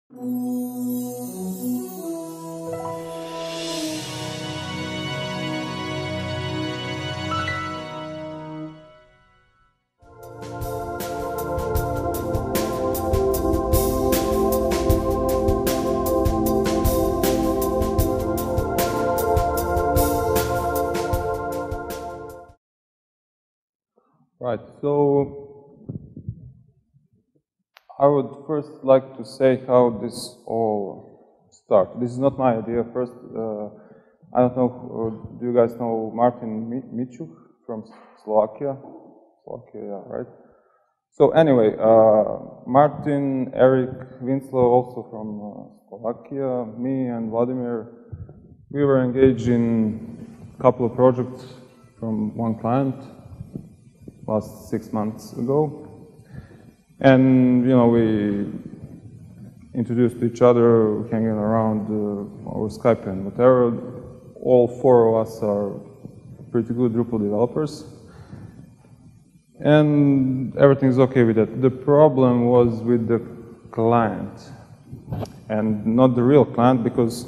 Right, so I would first like to say how this all started. This is not my idea. First, I don't know, do you guys know Martin Mičuk from Slovakia? Slovakia, yeah, right? So anyway, Martin, Eric Winslow, also from Slovakia, me and Vladimir, we were engaged in a couple of projects from one client last 6 months ago. And, you know, we introduced each other, hanging around over Skype and whatever. All four of us are pretty good Drupal developers. And everything's okay with that. The problem was with the client. And not the real client, because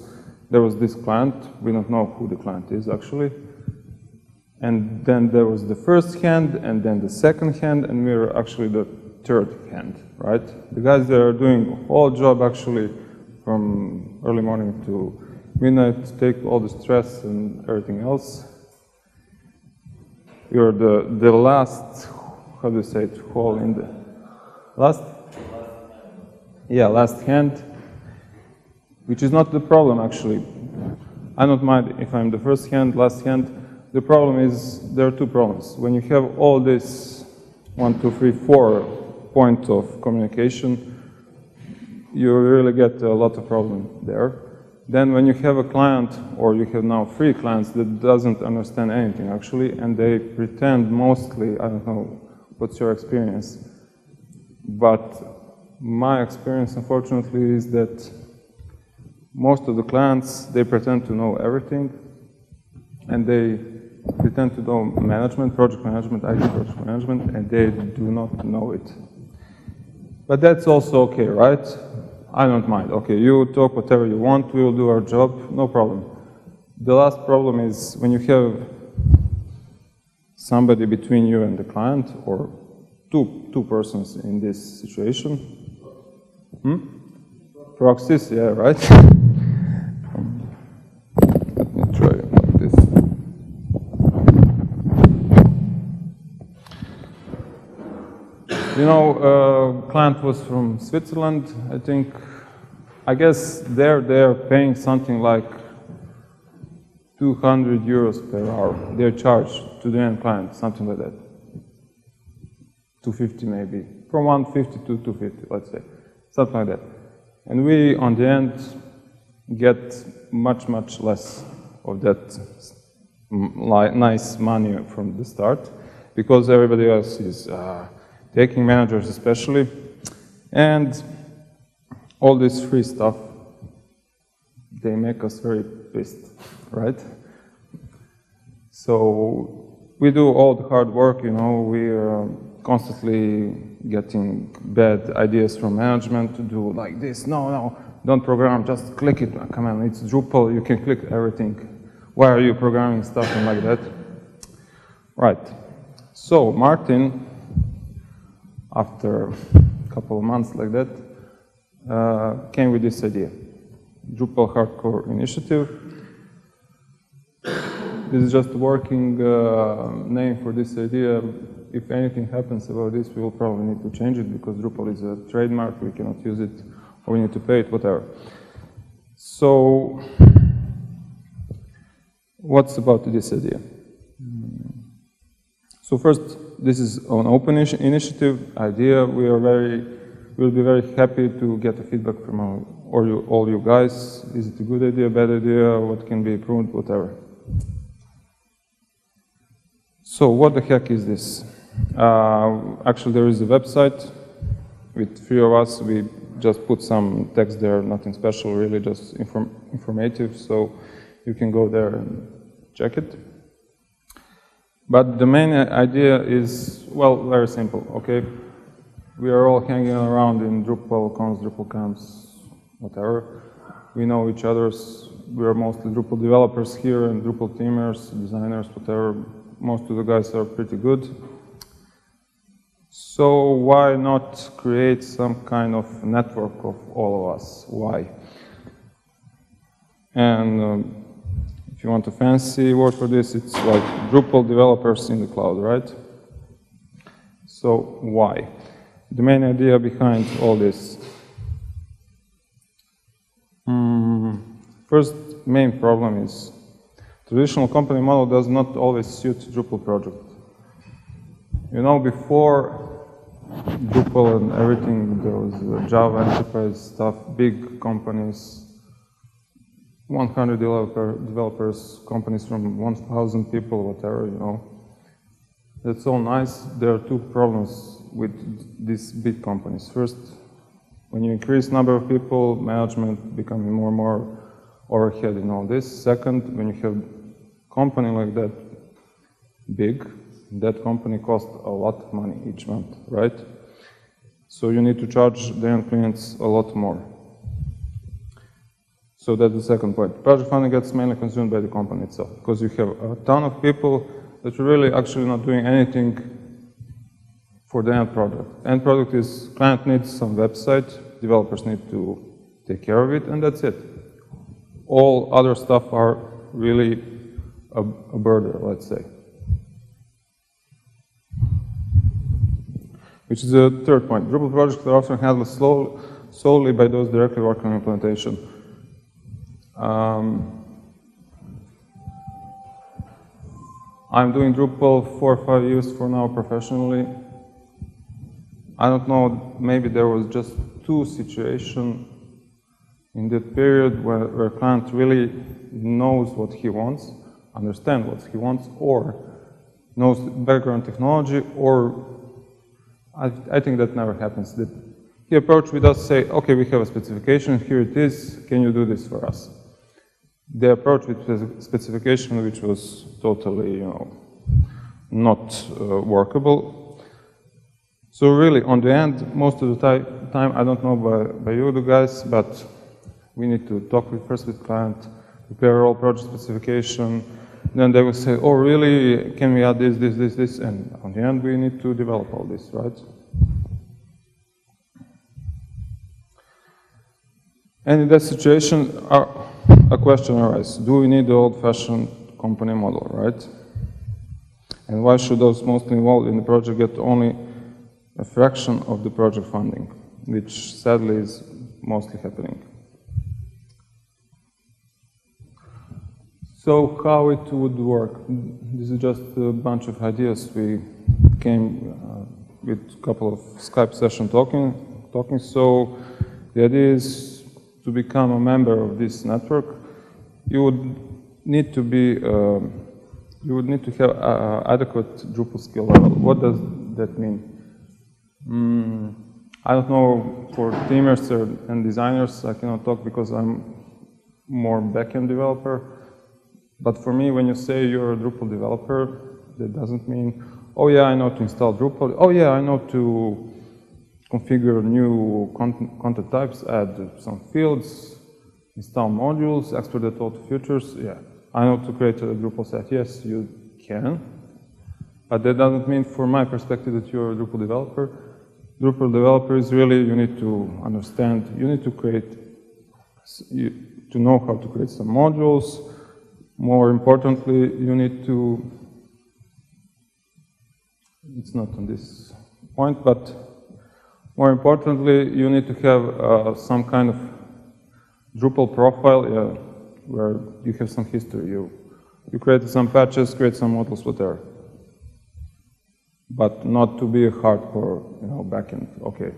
there was this client. We don't know who the client is, actually. And then there was the first hand, and then the second hand, and we were actually the third hand, right? The guys that are doing the whole job actually from early morning to midnight, take all the stress and everything else. You're the last, how do you say it, hole in the last? Yeah, last hand, which is not the problem actually. I don't mind if I'm the first hand, last hand. The problem is, there are two problems. When you have all this 1, 2, 3, 4 point of communication, you really get a lot of problem there. Then when you have a client, or you have now 3 clients that doesn't understand anything actually, and they pretend mostly, I don't know, what's your experience? But my experience, unfortunately, is that most of the clients, they pretend to know everything, and they pretend to know management, project management, IT project management, and they do not know it. But that's also okay, right? I don't mind. Okay, you talk whatever you want, we will do our job, no problem. The last problem is when you have somebody between you and the client, or two persons in this situation. Proxies, yeah, right? Let me try it like this. You know, client was from Switzerland, I think. I guess they're paying something like 200 euros per hour. They're charged to the end client, something like that. 250 maybe, from 150 to 250, let's say, something like that. And we, on the end, get much, much less of that nice money from the start, because everybody else is taking, managers especially, and all this free stuff, they make us very pissed, right? So we do all the hard work, you know, we are constantly getting bad ideas from management to do like this. No, don't program, just click it. Come on, it's Drupal, you can click everything. Why are you programming stuff and like that? Right. So Martin, after a couple of months like that, came with this idea, Drupal Hardcore Initiative. This is just a working name for this idea. If anything happens about this, we will probably need to change it because Drupal is a trademark, we cannot use it, or we need to pay it, whatever. So, what's about this idea? So first, this is an open initiative idea. We'll be very happy to get a feedback from all you guys. Is it a good idea, bad idea, what can be improved, whatever. So what the heck is this? Actually, there is a website with 3 of us. We just put some text there, nothing special, really just informative, so you can go there and check it. But the main idea is, well, very simple, okay? We are all hanging around in Drupal cons, Drupal camps, whatever. We know each other's, we are mostly Drupal developers here and Drupal teamers, designers, whatever. Most of the guys are pretty good. So why not create some kind of network of all of us? Why? And if you want a fancy word for this, it's like Drupal developers in the cloud, right? So why? The main idea behind all this. First main problem is traditional company model does not always suit Drupal project. You know, before Drupal and everything, there was Java enterprise stuff, big companies, 100 developers, companies from 1,000 people, whatever, you know. That's all nice. There are two problems with these big companies. First, when you increase number of people, management becoming more and more overhead in all this. Second, when you have a company like that big, that company costs a lot of money each month, right? So you need to charge the end clients a lot more. So that's the second point. Project funding gets mainly consumed by the company itself, because you have a ton of people that are really actually not doing anything for the end product. End product is client needs some website, developers need to take care of it, and that's it. All other stuff are really a burden, let's say. Which is the third point. Drupal projects are often handled solely by those directly working on implementation. I'm doing Drupal 4 or 5 years for now professionally. I don't know, maybe there was just two situations in that period where a client really knows what he wants, understands what he wants, or knows background technology, or I think that never happens. That he approached with us, say, okay, we have a specification, here it is, can you do this for us? They approached with a specification which was totally, you know, not workable. So really, on the end, most of the time, I don't know by you the guys, but we need to talk first with client, prepare all project specification, then they will say, oh really, can we add this, and on the end we need to develop all this, right? And in that situation, a question arises, do we need the old-fashioned company model, right? And why should those mostly involved in the project get only a fraction of the project funding, which sadly is mostly happening? So how it would work? This is just a bunch of ideas. We came with a couple of Skype sessions talking. So the idea is to become a member of this network. You would need to be, have adequate Drupal skill level. What does that mean? I don't know, for teamers and designers, I cannot talk because I'm more backend developer. But for me, when you say you're a Drupal developer, that doesn't mean, oh yeah, I know to install Drupal. Oh yeah, I know to configure new content types, add some fields, install modules, export that all to features. Yeah, I know to create a Drupal site. Yes, you can. But that doesn't mean, from my perspective, that you're a Drupal developer. Drupal developer is really, you need to understand, you need to create, to know how to create some modules. More importantly, you need to, it's not on this point, but more importantly, you need to have some kind of Drupal profile where you have some history. You create some patches, create some modules, whatever. But not to be a hardcore, you know, backend, okay.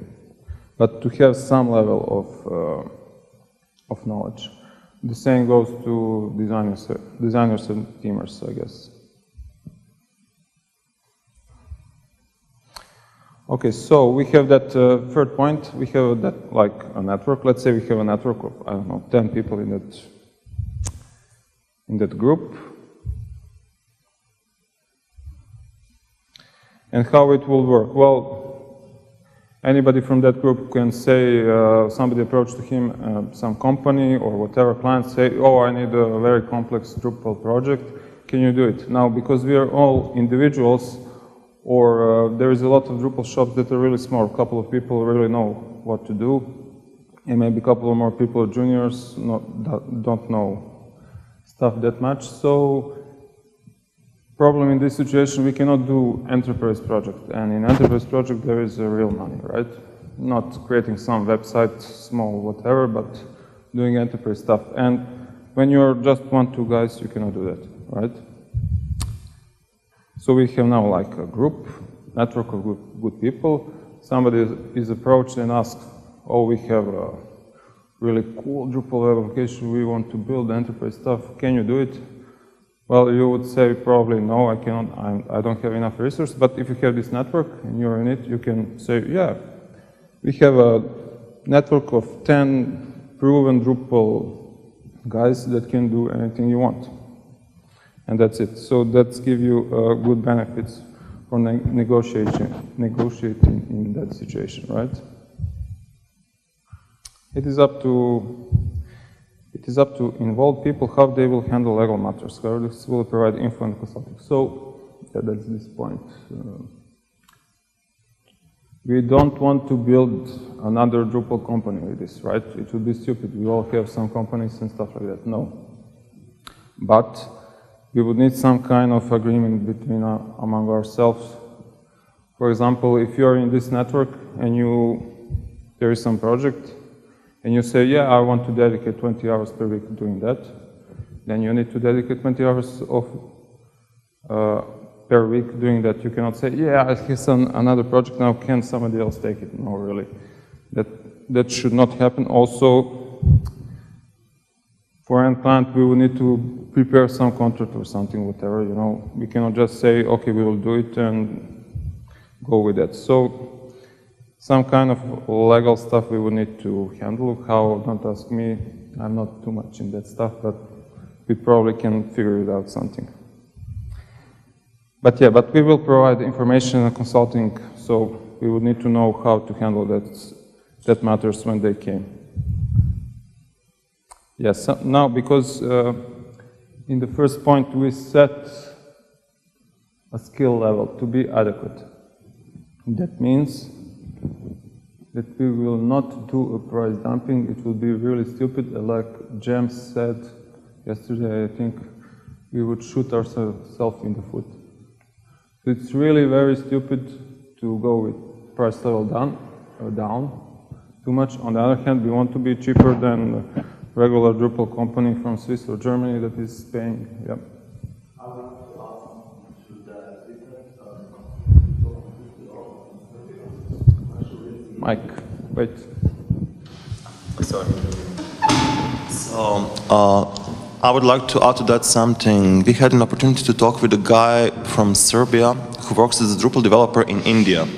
But to have some level of knowledge. The same goes to designers and teamers, I guess. Okay, so we have that third point. We have that like a network. Let's say we have a network of, I don't know, 10 people in that group. And how it will work? Well, Anybody from that group can say, somebody approached him, some company or whatever client say, oh, I need a very complex Drupal project, can you do it? Now, because we are all individuals, or there is a lot of Drupal shops that are really small, a couple of people really know what to do, and maybe a couple of more people, juniors, don't know stuff that much. So, problem in this situation, we cannot do enterprise project, and in enterprise project there is real money, right? Not creating some website, small whatever, but doing enterprise stuff. And when you're just 1-2 guys, you cannot do that, right? So we have now like a group, network of good people. Somebody is approached and asks, oh, we have a really cool Drupal web application, we want to build enterprise stuff, can you do it? Well, you would say probably no, I cannot, I don't have enough resources, but if you have this network and you're in it, you can say, yeah, we have a network of 10 proven Drupal guys that can do anything you want. And that's it. So that's give you good benefits for negotiating in that situation, right? It is up to involved people how they will handle legal matters, how this will provide info and consulting. So, yeah, that's this point. We don't want to build another Drupal company with this, right? It would be stupid. We all have some companies and stuff like that. No. But we would need some kind of agreement between among ourselves. For example, if you're in this network and there is some project, and you say, yeah, I want to dedicate 20 hours per week doing that, then you need to dedicate 20 hours per week doing that. You cannot say, yeah, I have another project now, can somebody else take it? No, really. That should not happen. Also, for end client, we will need to prepare some contract or something, whatever, you know. We cannot just say, okay, we will do it and go with that. So, some kind of legal stuff we will need to handle. How, don't ask me, I'm not too much in that stuff, but we probably can figure it out something. But yeah, but we will provide information and consulting, so we would need to know how to handle that matters when they came. Yes, so now because in the first point we set a skill level to be adequate. That means that we will not do a price dumping. It will be really stupid. Like James said yesterday, I think we would shoot ourselves in the foot. So it's really very stupid to go with price level down too much. On the other hand, we want to be cheaper than a regular Drupal company from Swiss or Germany that is paying. Yeah. Mike, wait. Sorry. So, I would like to add to that something. We had an opportunity to talk with a guy from Serbia who works as a Drupal developer in India.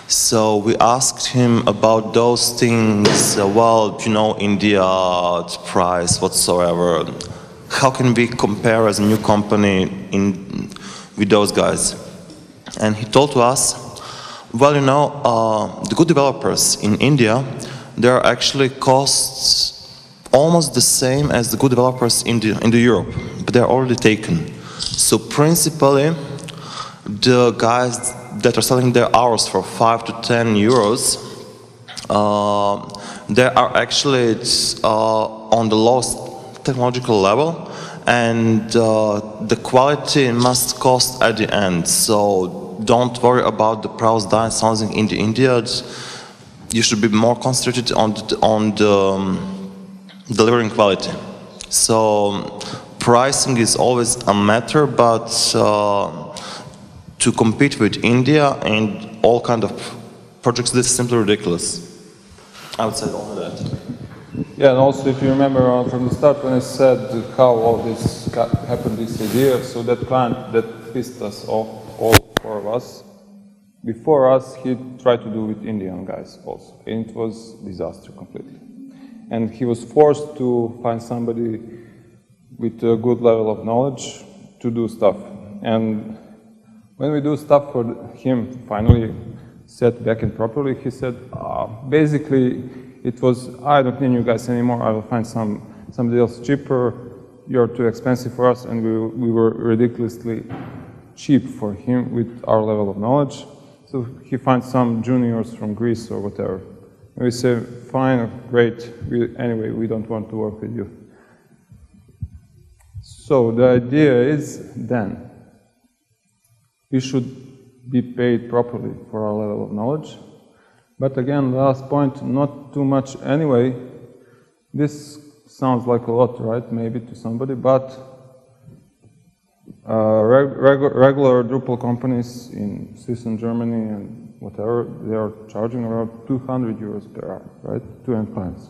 So we asked him about those things, well, you know, India, price, whatsoever. How can we compare as a new company with those guys? And he told to us, well, you know, the good developers in India, there are actually costs almost the same as the good developers in the Europe, but they're already taken. So principally, the guys that are selling their hours for 5 to 10 euros, they are actually on the lowest technological level, and the quality must cost at the end. So don't worry about the price downsizing in India. You should be more concentrated on the delivering quality. So pricing is always a matter, but to compete with India and all kind of projects, this is simply ridiculous. I would say only that. Yeah, and also if you remember from the start when I said how all this happened, this idea, so that client that pissed us off, all four of us, before us he tried to do with Indian guys also, and it was disaster completely. And he was forced to find somebody with a good level of knowledge to do stuff. And when we do stuff for him, finally, set backend properly, he said, basically, it was, I don't need you guys anymore, I will find somebody else cheaper, you're too expensive for us, and we were ridiculously cheap for him with our level of knowledge. So he finds some juniors from Greece or whatever. And we say, fine, great, anyway, we don't want to work with you. So the idea is then, we should be paid properly for our level of knowledge. But again, last point, not too much anyway. This sounds like a lot, right? Maybe to somebody, but regular Drupal companies in Swiss and Germany and whatever, they are charging around 200 euros per hour, right? To end clients.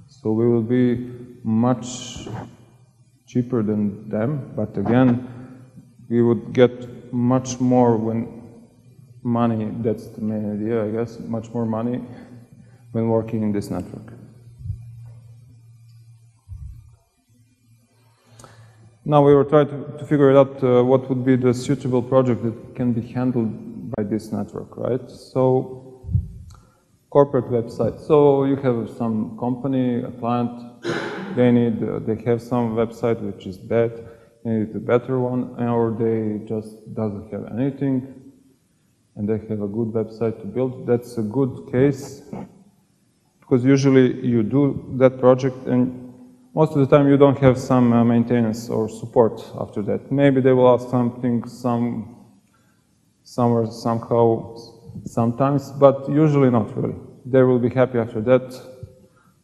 So we will be much cheaper than them, but again, we would get much more money, that's the main idea, I guess, much more money when working in this network. Now we were trying to figure out what would be the suitable project that can be handled by this network, right? So, corporate website. So you have some company, a client, they have some website which is bad, they need a better one, or they just doesn't have anything, and they have a good website to build. That's a good case, because usually you do that project and most of the time you don't have some maintenance or support after that. Maybe they will ask something somewhere, somehow, sometimes, but usually not really. They will be happy after that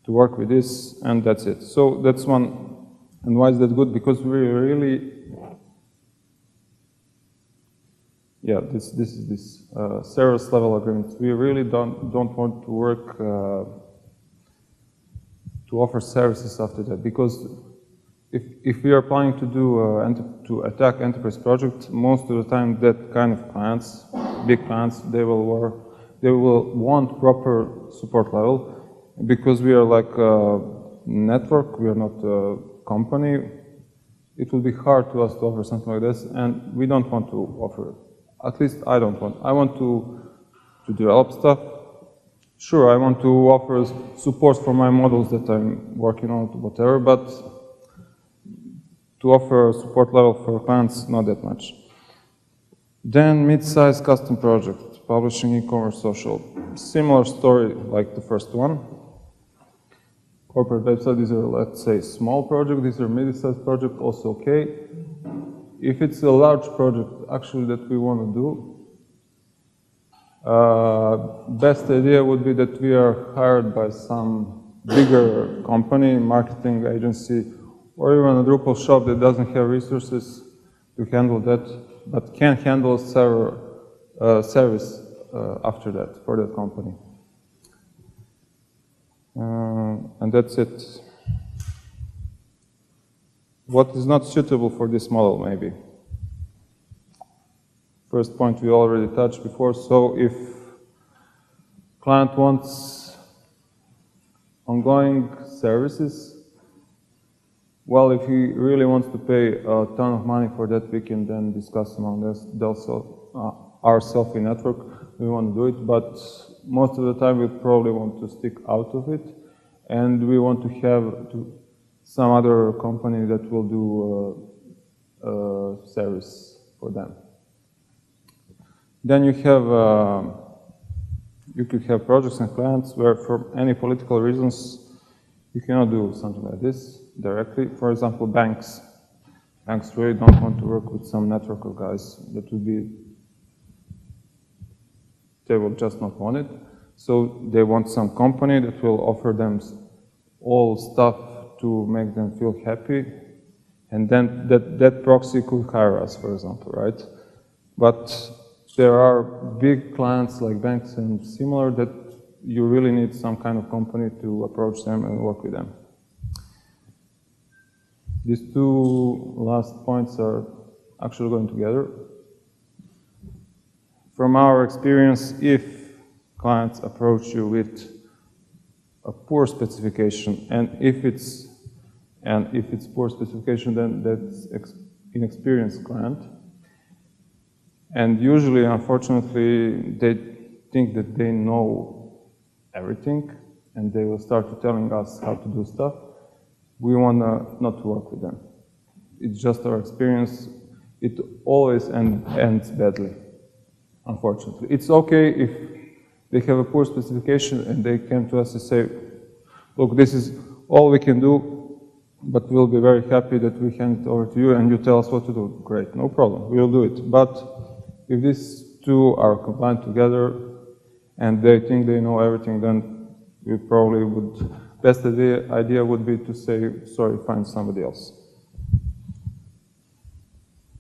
to work with this, and that's it. So that's one. And why is that good? Because we really, yeah, this is this service level agreement. We really don't want to work to offer services after that, because if we are planning to do to attack enterprise project, most of the time that kind of clients, big clients, they will want proper support level, because we are like a network, we are not a company. It will be hard to us to offer something like this, and we don't want to offer. At least I don't want. I want to develop stuff. Sure, I want to offer support for my models that I'm working on, whatever, but to offer support level for clients, not that much. Then mid-size custom project, publishing, e-commerce, social. Similar story like the first one. Corporate website, these are, let's say, small project, these are mid-sized project, also okay. If it's a large project, actually, that we want to do, best idea would be that we are hired by some bigger company, marketing agency, or even a Drupal shop that doesn't have resources to handle that, but can handle service after that for that company. And that's it. What is not suitable for this model, maybe? First point we already touched before. So if client wants ongoing services, well, if he really wants to pay a ton of money for that, we can then discuss among ourselves in network. We want to do it, but most of the time we probably want to stick out of it, and we want to have some other company that will do service for them. Then you could have projects and clients where, for any political reasons, you cannot do something like this directly. For example, banks. Banks really don't want to work with some network of guys. That would be, they will just not want it. So they want some company that will offer them all stuff to make them feel happy, and then that proxy could hire us, for example, right? But there are big clients like banks and similar that you really need some kind of company to approach them and work with them. These two last points are actually going together. From our experience, if clients approach you with a poor specification, and if it's poor specification, then that's inexperienced client. And usually, unfortunately, they think that they know everything and they will start telling us how to do stuff, we want not to work with them. It's just our experience. It always ends badly, unfortunately. It's okay if they have a poor specification and they came to us and say, look, this is all we can do, but we'll be very happy that we hand it over to you and you tell us what to do. Great, no problem, we'll do it. But if these two are combined together and they think they know everything, then we probably would, best idea would be to say, sorry, find somebody else.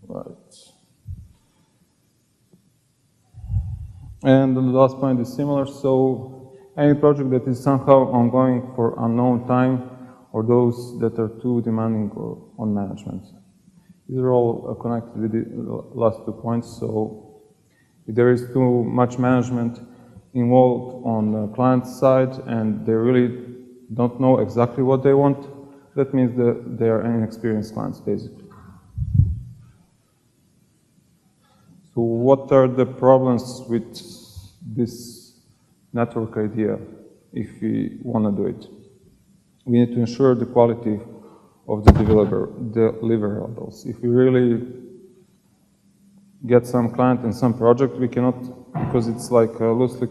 Right. And the last point is similar, so any project that is somehow ongoing for unknown time, or those that are too demanding on management. These are all connected with the last 2 points, so if there is too much management involved on the client side and they really don't know exactly what they want, that means that they are inexperienced clients, basically. So what are the problems with this network idea if we want to do it? We need to ensure the quality of the deliverables. If we really get some client and some project, we cannot, because it's like a loosely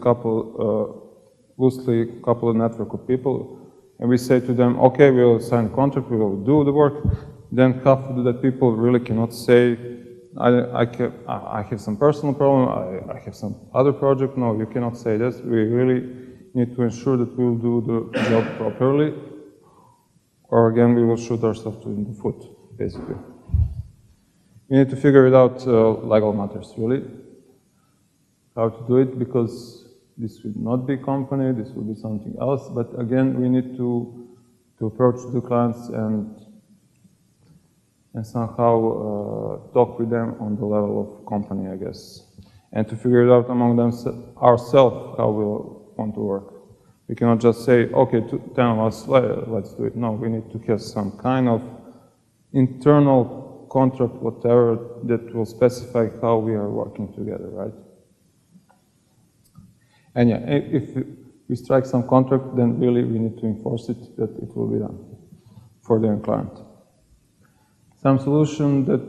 coupled network of people, and we say to them, okay, we'll sign a contract, we will do the work, then half of the people really cannot say, I have some personal problem, I have some other project. No, you cannot say this. We really need to ensure that we will do the job properly, or again, we will shoot ourselves in the foot, basically. We need to figure it out, legal matters, really, how to do it, because this will not be company, this will be something else, but again, we need to approach the clients and somehow talk with them on the level of company, I guess, and to figure it out among ourselves how we want to work. We cannot just say, okay, 10 of us, let's do it. No, we need to have some kind of internal contract, whatever, that will specify how we are working together, right? And yeah, if we strike some contract, then really we need to enforce it, that it will be done for the end client. Some solution that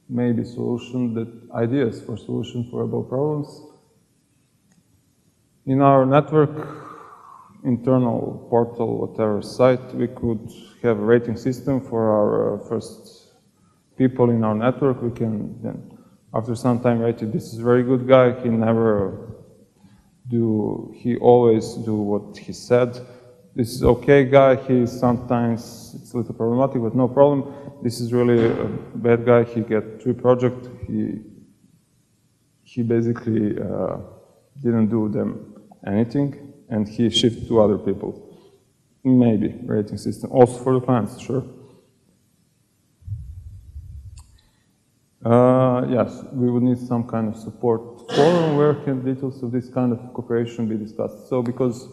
maybe ideas for solution for above problems. In our network, internal portal, whatever site, we could have a rating system for our first people in our network. We can then, after some time, rate it. This is a very good guy. He always do what he said. This is okay guy. Sometimes it's a little problematic, but no problem. This is really a bad guy. He get 3 projects. He basically didn't do them anything, and he shifted to other people. Maybe rating system also for the clients, sure. Yes, we would need some kind of support forum where can details of this kind of cooperation be discussed. So because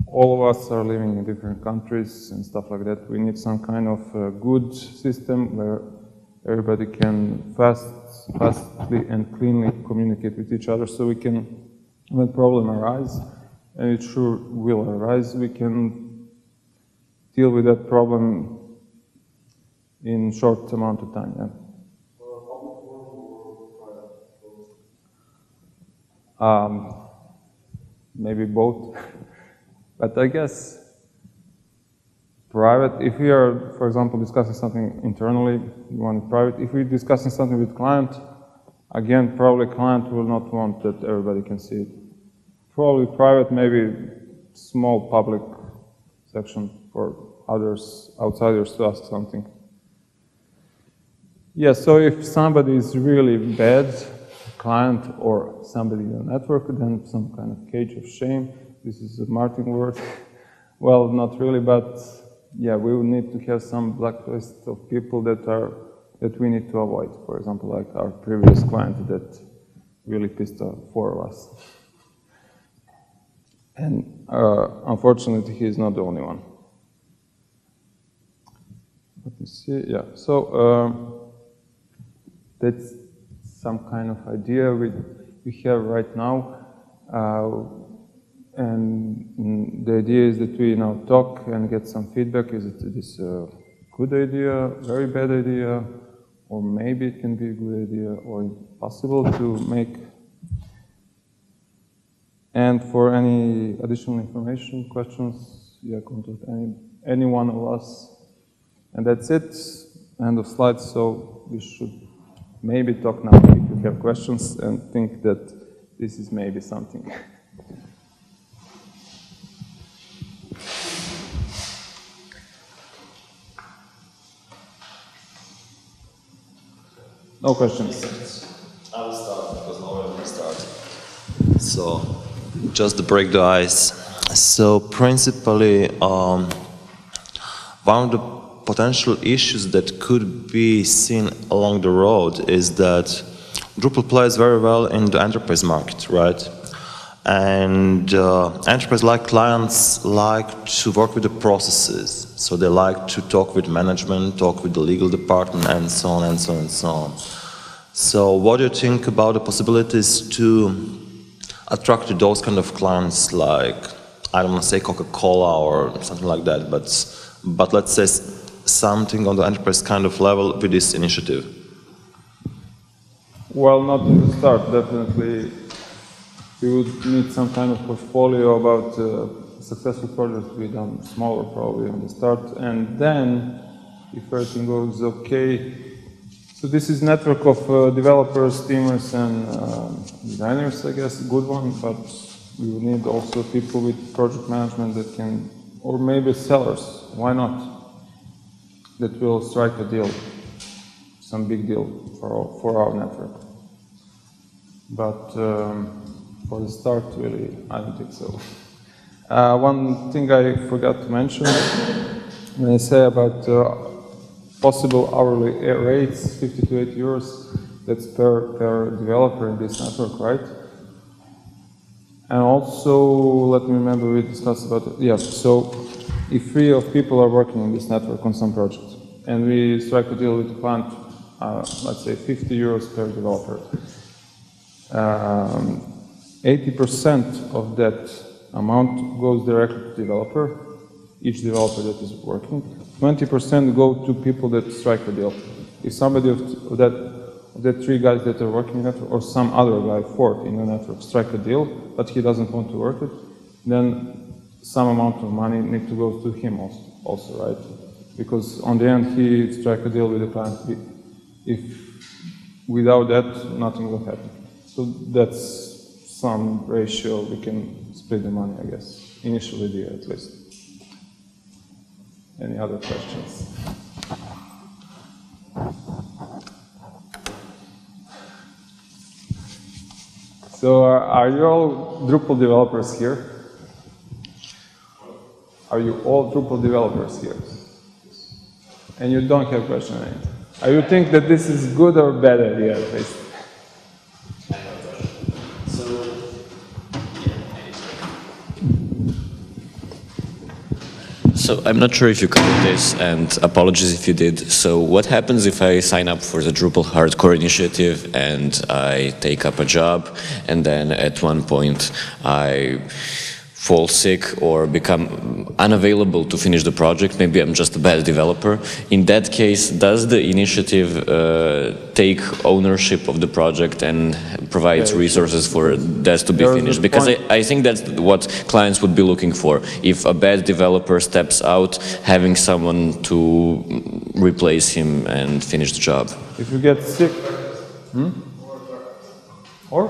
all of us are living in different countries and stuff like that, we need some kind of good system where everybody can fastly and cleanly communicate with each other, so we can, when problem arises, and it sure will arise, we can deal with that problem in short amount of time. Yeah. Maybe both, but I guess private, if we are, for example, discussing something internally, we want it private. If we're discussing something with client, again, probably client will not want that everybody can see it. Probably private, maybe small public section for others, outsiders to ask something. Yeah, so if somebody is really bad, client or somebody in the network, then some kind of cage of shame. This is a marketing word. Well, not really, but yeah, we will need to have some blacklist of people that we need to avoid. For example, like our previous client that really pissed off 4 of us. And unfortunately, he is not the only one. Let me see, yeah. So that's some kind of idea. we have right now. And the idea is that we now talk and get some feedback. Is it this a good idea, very bad idea, or maybe it can be a good idea, or impossible to make? And for any additional information, questions, yeah, contact any one of us. And that's it, end of slides, so we should maybe talk now if you have questions and think that this is maybe something. No questions. I will start because no one will start. So, just to break the ice. So, principally, one of the potential issues that could be seen along the road is that Drupal plays very well in the enterprise market, right? And enterprise-like clients like to work with the processes. So they like to talk with management, talk with the legal department, and so on and so on and so on. So what do you think about the possibilities to attract those kind of clients, like, I don't want to say Coca-Cola or something like that, but let's say something on the enterprise kind of level with this initiative? Well, not in the start, definitely. We would need some kind of portfolio about successful projects we've done, smaller probably on the start, and then, if everything goes okay, so this is network of developers, teamers, and designers, I guess, a good one, but we will need also people with project management that can, or maybe sellers, why not, that will strike a deal, some big deal for our network. But for the start, really, I don't think so. One thing I forgot to mention, when I say about possible hourly rates, 50 to 80 euros, that's per developer in this network, right? And also, let me remember we discussed about it. Yeah, so if 3 of people are working in this network on some project, and we strike a deal with the client, let's say 50 euros per developer, 80% of that amount goes directly to the developer, each developer that is working. 20% go to people that strike the deal. If somebody of the 3 guys that are working in the network, or some other guy, 4th in the network, strike a deal, but he doesn't want to work it, then some amount of money needs to go to him also, right? Because on the end, he strike a deal with the client. If without that, nothing will happen. So that's some ratio we can split the money, I guess. Initially there, at least. Any other questions? So are you all Drupal developers here? Are you all Drupal developers here? And you don't have question on it? Are you think that this is good or bad idea, at least? So I'm not sure if you covered this, and apologies if you did. So what happens if I sign up for the Drupal Hardcore initiative and I take up a job, and then at one point I fall sick or become unavailable to finish the project? Maybe I'm just a bad developer. In that case, does the initiative take ownership of the project and provides resources for that to be finished? Because I think that's what clients would be looking for. If a bad developer steps out, having someone to replace him and finish the job. If you get sick, or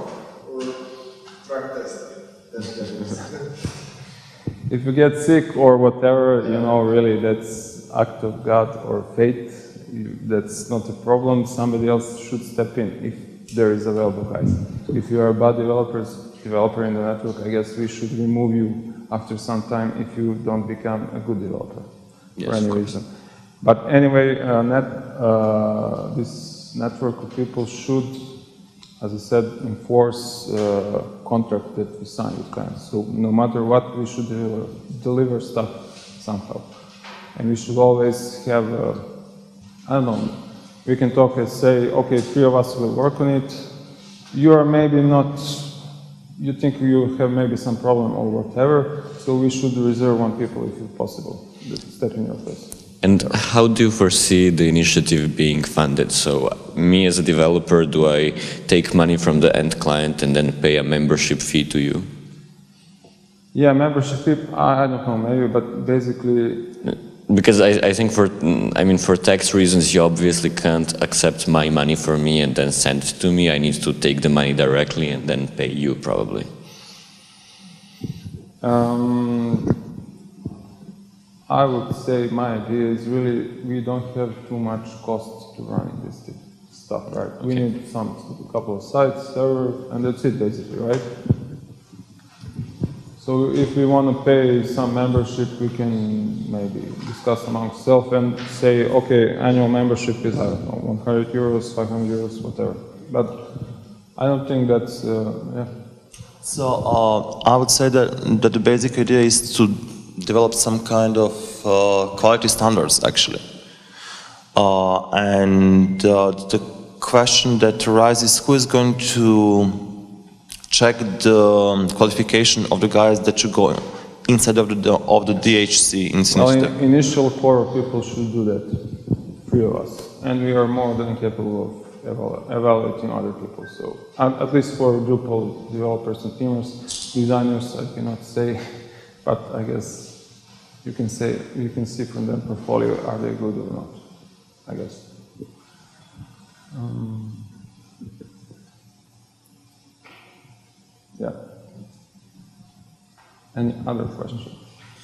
track testing. If you get sick or whatever, you know, really that's act of God or fate. That's not a problem. Somebody else should step in if there is available guys. If you are a bad developer in the network, I guess we should remove you after some time if you don't become a good developer for any reason. But anyway, this network of people should, as I said, enforce contract that we sign with clients. So no matter what, we should deliver stuff somehow. And we should always have, I don't know, we can talk and say, okay, 3 of us will work on it, you are maybe not, you think you have maybe some problem or whatever, so we should reserve 1 people if it's possible, step in your place. And how do you foresee the initiative being funded? So me as a developer, do I take money from the end client and then pay a membership fee to you? Yeah, membership fee, I don't know, maybe, but basically... Because I think for tax reasons, you obviously can't accept my money for me and then send it to me. I need to take the money directly and then pay you, probably. I would say my idea is really, we don't have too much cost to run this stuff, right? Okay. We need a couple of sites, server, and that's it basically, right? So if we want to pay some membership, we can maybe discuss among ourselves and say, okay, annual membership is, I don't know, 100 euros, 500 euros, whatever. But I don't think that's, yeah. So I would say that the basic idea is to develop some kind of quality standards, actually. And the question that arises, who is going to check the qualification of the guys that should go inside of the DHCI initiative? Well, initial core people should do that, 3 of us. And we are more than capable of evaluating other people. So at least for Drupal developers and teamers, designers, I cannot say, but I guess you can say, you can see from their portfolio, are they good or not, I guess. Yeah. Any other questions?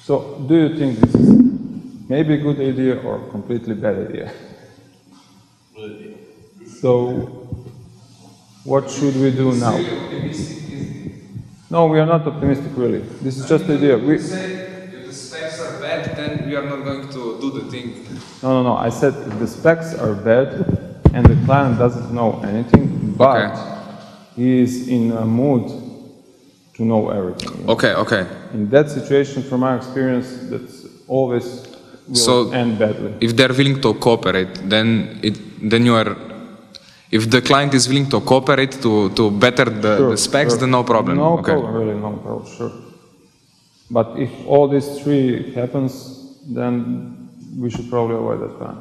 So, do you think this is maybe a good idea or a completely bad idea? Good idea. So, what should we do now? No, we are not optimistic really. This is just the idea. We say if the specs are bad, then we are not going to do the thing. No. I said if the specs are bad and the client doesn't know anything, but he is in a mood to know everything. You know? Okay. In that situation, from my experience, that's always will end badly. If they're willing to cooperate, then you are. If the client is willing to cooperate to better the specs, then no problem. No problem, really, no problem, sure. But if all these 3 happens, then we should probably avoid that client.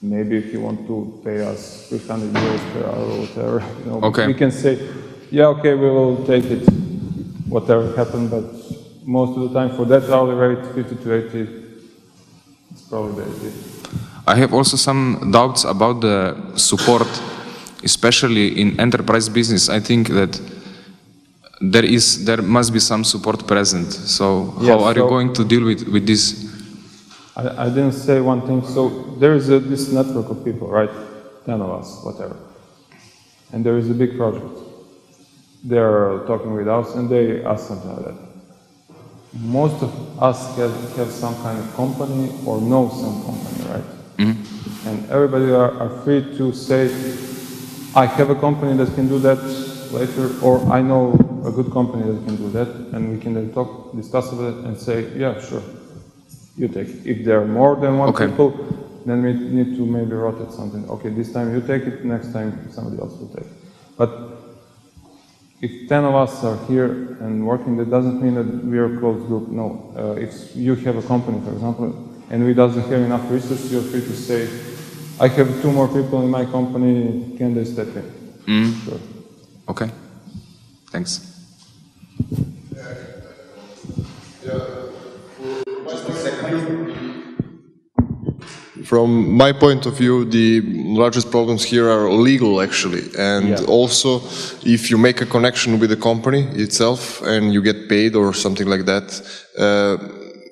Maybe if you want to pay us 300 euros per hour or whatever, you know, we can say, yeah, okay, we will take it, whatever happened, but most of the time for that hourly rate, 50 to 80, it's probably the idea. I have also some doubts about the support, especially in enterprise business. I think that there must be some support present. So how are you going to deal with this? I didn't say one thing. So there is this network of people, right? 10 of us, whatever. And there is a big project. They're talking with us and they ask something like that. Most of us have some kind of company or know some company, right? Mm-hmm. And everybody are free to say, I have a company that can do that later, or I know a good company that can do that, and we can then discuss about it and say, yeah, sure, you take it. If there are more than 1 people, then we need to maybe rotate something. Okay, this time you take it, next time somebody else will take it. But if 10 of us are here and working, that doesn't mean that we are a closed group. No, if you have a company, for example, and we doesn't have enough resources, you're free to say, I have 2 more people in my company, can they step in? Sure. Okay, thanks. From my point of view, the largest problems here are legal, actually. And also, if you make a connection with the company itself and you get paid or something like that,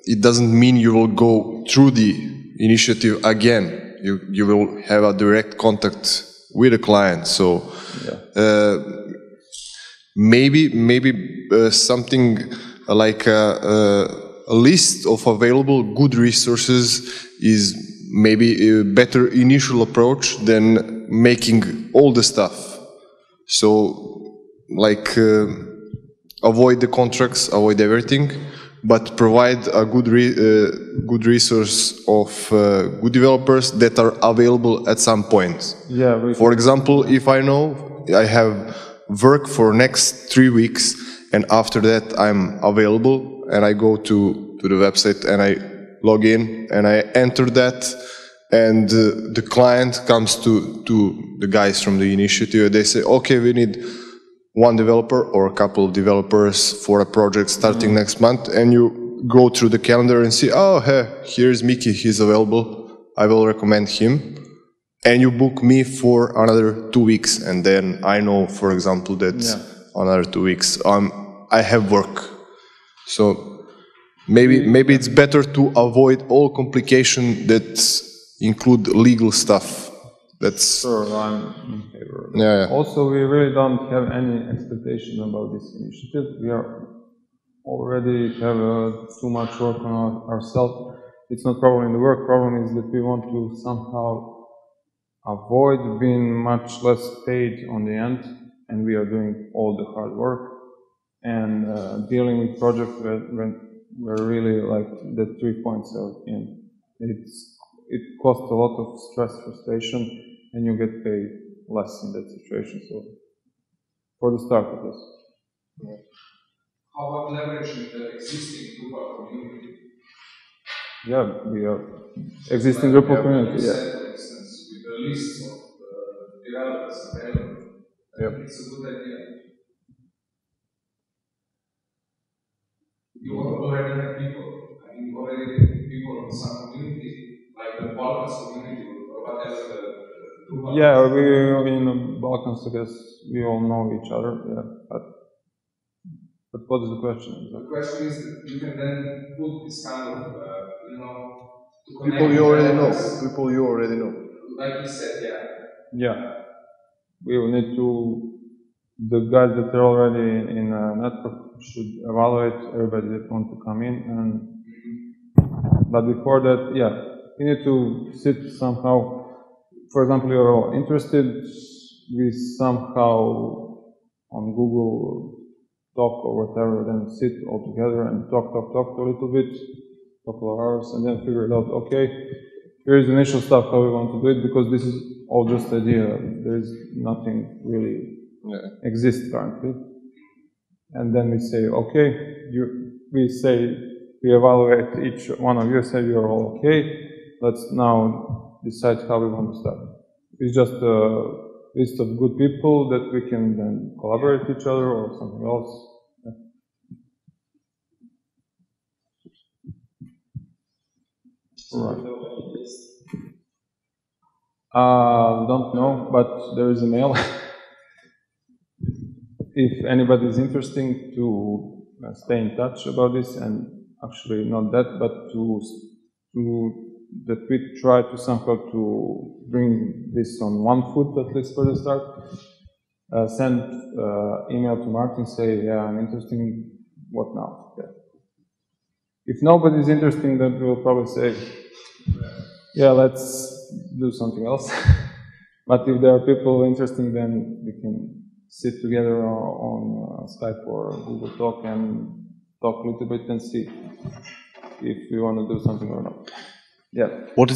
it doesn't mean you will go through the initiative again. You will have a direct contact with the client. So maybe something like a list of available good resources is maybe a better initial approach than making all the stuff. So, like, avoid the contracts, avoid everything, but provide a good resource of good developers that are available at some point. Yeah. For example, if I know I have work for next 3 weeks, and after that I'm available, and I go to the website and I log in and I enter that, and the client comes to the guys from the initiative. They say, okay, we need one developer or a couple of developers for a project starting next month, and you go through the calendar and see, oh, hey, here's Mickey, he's available, I will recommend him, and you book me for another 2 weeks, and then I know, for example, that another 2 weeks I have work. So maybe it's better to avoid all complication that include legal stuff. That's sure, I'm in favor. Yeah. Also, we really don't have any expectation about this initiative. We are already have too much work on ourselves. It's not problem in the work. Problem is that we want to somehow avoid being much less paid on the end, and we are doing all the hard work and dealing with projects where really like the 3 points are in. It costs a lot of stress, frustration, and you get paid less in that situation. So, for the start of this. How about leveraging the existing Drupal community? Yeah, we are existing Drupal community. You Yeah. said, for instance, with the list of developers available, it's a good idea. You already have people. I mean, already people in some community, like the Balkans community or whatever the Drupal. Yeah, we in the Balkans, I guess we all know each other. Yeah, but what is the question? The question is that you can then put this kind of, to connect people you already know. People you already know. Like you said, Yeah, we will need to. The guys that are already in a network should evaluate everybody that want to come in, but before that, yeah, you need to sit somehow. For example, you're all interested. We somehow on Google Talk or whatever, then sit all together and talk a little bit, couple of hours, and then figure it out. Okay, here's the initial stuff how we want to do it, because this is all just idea. There is nothing really exists currently. And then we say, okay, we evaluate each one of you, say you're all okay. Let's now decide how we want to start. It's just a list of good people that we can then collaborate with each other or something else. Right. Don't know, but there is a mail. If anybody is interested to stay in touch about this, and actually not that, but that we try to somehow to bring this on one foot at least for the start. Send email to Martin, say, yeah, I'm interested. What now? Yeah. If nobody is interested, then we'll probably say, yeah, let's do something else. But if there are people interested, then we can sit together on Skype or Google Talk and talk a little bit and see if we want to do something or not. Yeah. What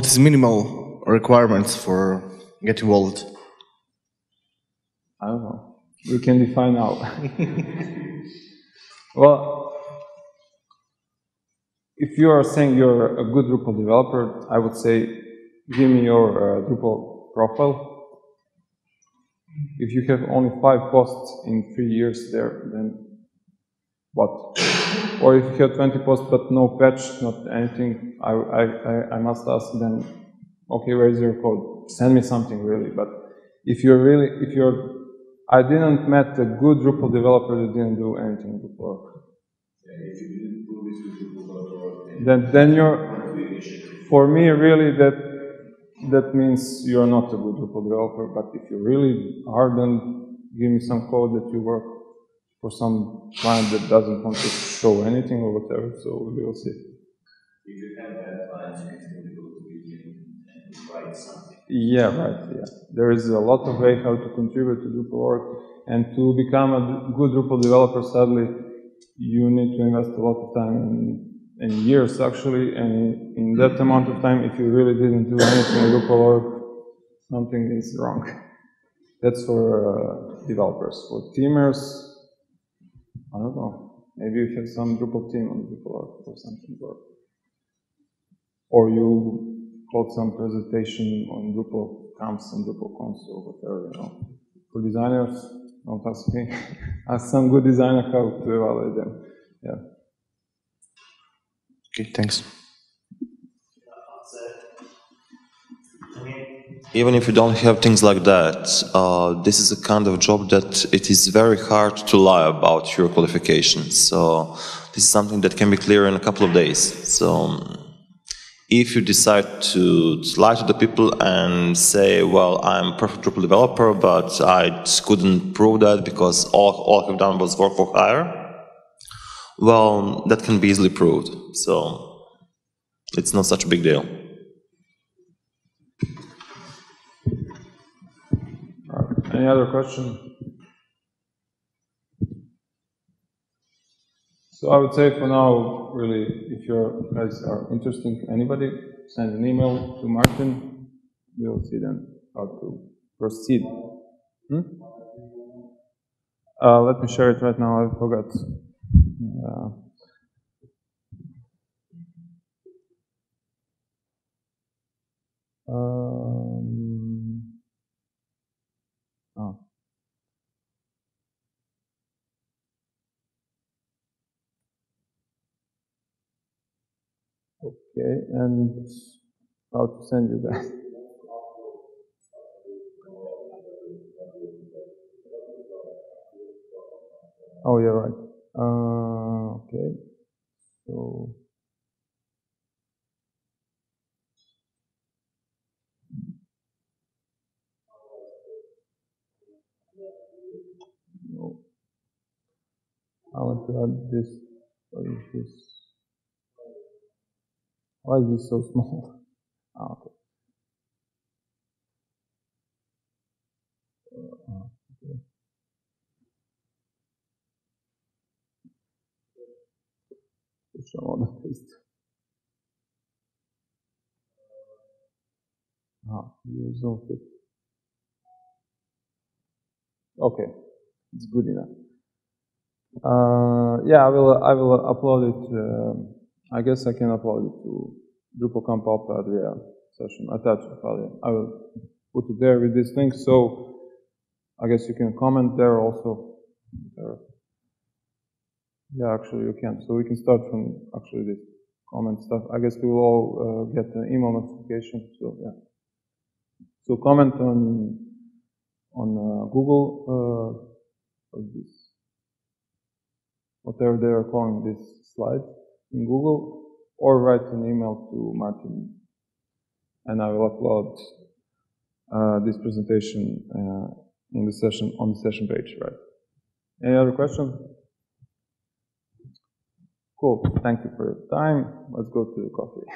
is minimal requirements for get involved? I don't know. We can define now. Well, if you are saying you're a good Drupal developer, I would say, give me your Drupal profile. If you have only 5 posts in 3 years there, then what? Or if you have 20 posts but no patch, not anything, I must ask then, okay, where is your code? Send me something really. But if I didn't met a good Drupal developer that didn't do anything before. If you didn't do this with Drupal, then you're, for me really that means you're not a good Drupal developer. But if you really are, then give me some code that you work for some client that doesn't want to show anything or whatever, so we will see. if you have that client, you can still go to Medium and write something. Yeah, right, yeah. There is a lot of way how to contribute to Drupal work, and to become a good Drupal developer, sadly, you need to invest a lot of time and years actually, and in that amount of time, if you really didn't do anything in Drupal work, something is wrong. That's for developers. For teamers, I don't know. Maybe you have some Drupal team on Drupal or something, or you hold some presentation on Drupal camps and Drupal cons or whatever. You know. For designers, don't ask me. Ask some good designer how to evaluate them. Yeah. Okay, thanks. Even if you don't have things like that, this is a kind of job that it is very hard to lie about your qualifications. So this is something that can be clear in a couple of days. So if you decide to lie to the people and say, well, I'm a perfect Drupal developer, but I just couldn't prove that because all I've done was work for hire, well, that can be easily proved. So it's not such a big deal. Any other question? So I would say for now, really, if you guys are interested, anybody, send an email to Martin. We'll see then how to proceed. Let me share it right now. I forgot. Okay, and how to send you that? Oh, you're right. Okay, so. No. I want to add this. What is this? Why is this so small? Okay. Okay. Push on the paste. Use Zoom fit. Okay, it's good enough. Yeah, I will upload it. I guess I can upload it to Drupal Camp Alpe-Adria session. Attach the file. I will put it there with this link. So I guess you can comment there also. Yeah, actually you can. So we can start from actually this comment stuff. I guess we will all get an email notification. So yeah. So comment on Google. This, whatever they are calling this slide in Google, or write an email to Martin, and I will upload this presentation in the session on the session page. Right? Any other question? Cool. Thank you for your time. Let's go to the coffee.